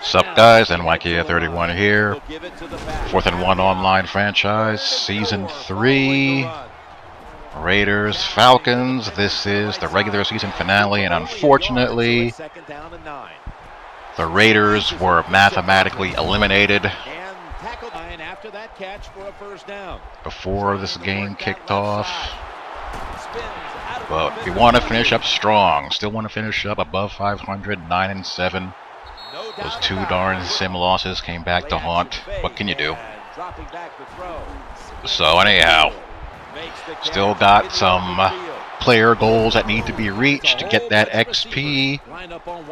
Sup guys, NYK31 here. 4th and 1 online franchise, Season 3. Raiders, Falcons. This is the regular season finale, and unfortunately, the Raiders were mathematically eliminated before this game kicked off. But we want to finish up strong. Still want to finish up above 500, 9-7. Those two darn sim losses came back to haunt. What can you do? So anyhow, still got some player goals that need to be reached to get that XP.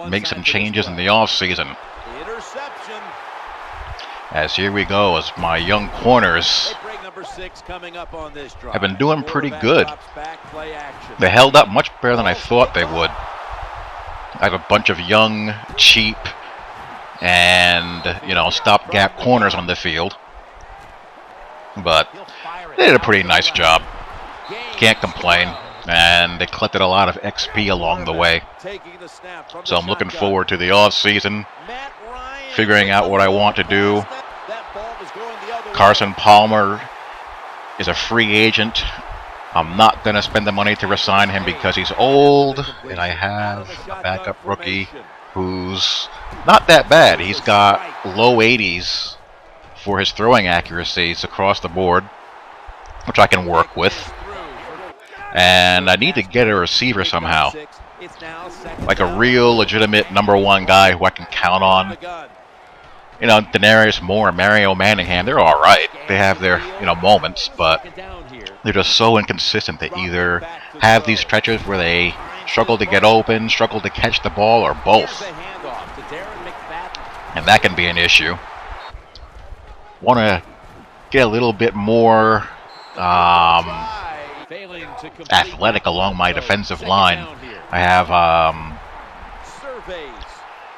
Make some changes in the offseason. As here we go, as my young corners have been doing pretty good. They held up much better than I thought they would. I have a bunch of young, cheap, and, stopgap corners on the field. But they did a pretty nice job. Can't complain. And they collected a lot of XP along the way. So I'm looking forward to the offseason, figuring out what I want to do. Carson Palmer is a free agent. I'm not going to spend the money to resign him because he's old, and I have a backup rookie who's not that bad. He's got low 80s for his throwing accuracies across the board, which I can work with. And I need to get a receiver somehow, like a real legitimate #1 guy who I can count on. Denarius Moore and Mario Manningham, they're all right. They have their, moments, but they're just so inconsistent. They either have these stretches where they struggle to get open, struggle to catch the ball, or both. And that can be an issue. Want to get a little bit more athletic along my defensive line. I have,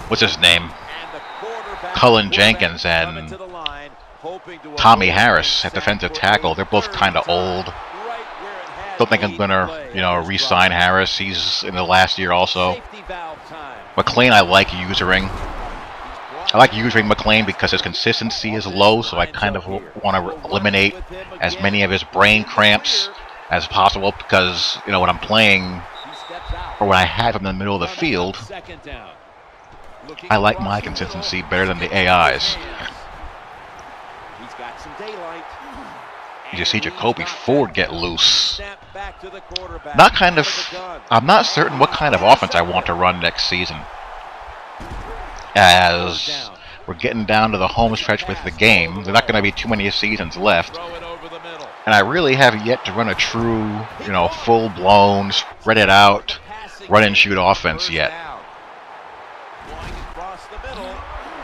what's his name? Cullen Jenkins and Tommy Harris at defensive tackle. They're both kind of old. Don't think I'm going to, re-sign Harris. He's in the last year also. McLean I like usering. I like using McLean because his consistency is low, so I kind of want to eliminate as many of his brain cramps as possible because, when I'm playing or when I have him in the middle of the field, I like my consistency better than the AI's. You see Jacoby Ford get loose. I'm not certain what kind of offense I want to run next season, as we're getting down to the home stretch with the game. There's not going to be too many seasons left, and I really have yet to run a true, full-blown, spread it out, run and shoot offense yet.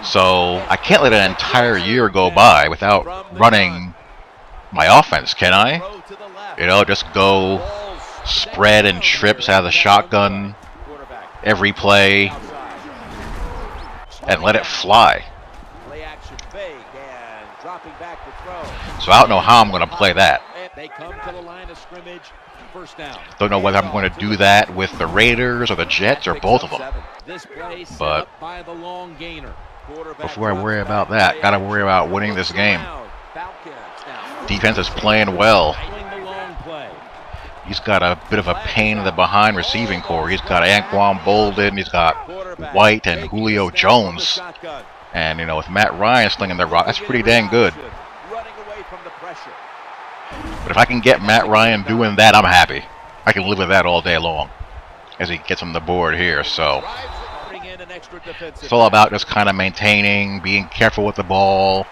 So I can't let an entire year go by without running my offense, can I? Just go spread and trips out of the shotgun every play and let it fly. So I don't know how I'm going to play that. Don't know whether I'm going to do that with the Raiders or the Jets or both of them. But before I worry about that, gotta worry about winning this game. Defense is playing well. He's got a bit of a pain in the behind receiving core. He's got Anquan Bolden, he's got White and Julio Jones. And, with Matt Ryan slinging the rock, that's pretty dang good. But if I can get Matt Ryan doing that, I'm happy. I can live with that all day long as he gets on the board here, so it's all about just kind of maintaining, being careful with the ball,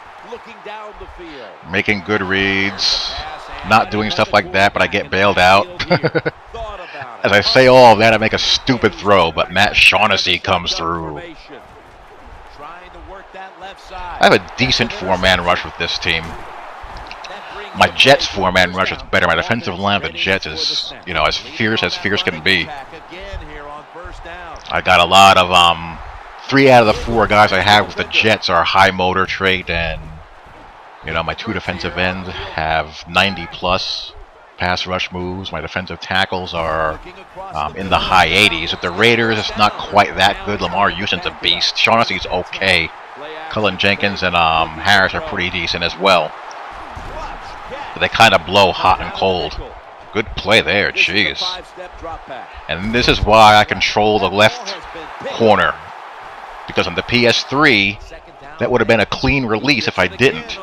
making good reads, not doing stuff like that, but I get bailed out. As I say all of that, I make a stupid throw, but Matt Shaughnessy comes through. I have a decent 4-man rush with this team. My Jets 4-man rush is better. My defensive line of the Jets is, as fierce can be. I got a lot of, 3 out of the 4 guys I have with the Jets are high motor trait, and, my 2 defensive ends have 90+. pass rush moves. My defensive tackles are in the high 80s. At the Raiders, it's not quite that good. Lamar Houston's a beast. Shaughnessy's okay. Cullen Jenkins and Harris are pretty decent as well. But they kind of blow hot and cold. Good play there, jeez. And this is why I control the left corner. Because on the PS3, that would have been a clean release if I didn't.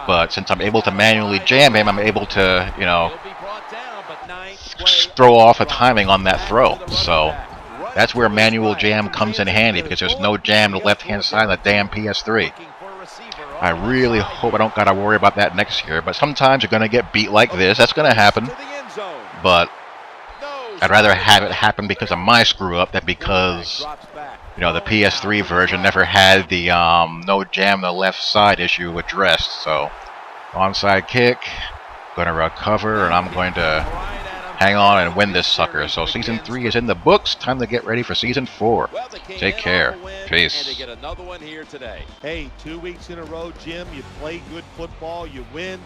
But since I'm able to manually jam him, I'm able to, you know, throw off the timing on that throw. So that's where manual jam comes in handy, because there's no jam to the left-hand side of the damn PS3. I really hope I don't got to worry about that next year. But sometimes you're going to get beat like this. That's going to happen. But I'd rather have it happen because of my screw-up than because, you know, the PS3 version never had the no jam the left side issue addressed. So, onside kick, going to recover, and I'm going to hang on and win this sucker. So Season 3 is in the books. Time to get ready for Season 4. Take care. Peace. Hey, 2 weeks in a row, Jim, you play good football, you win.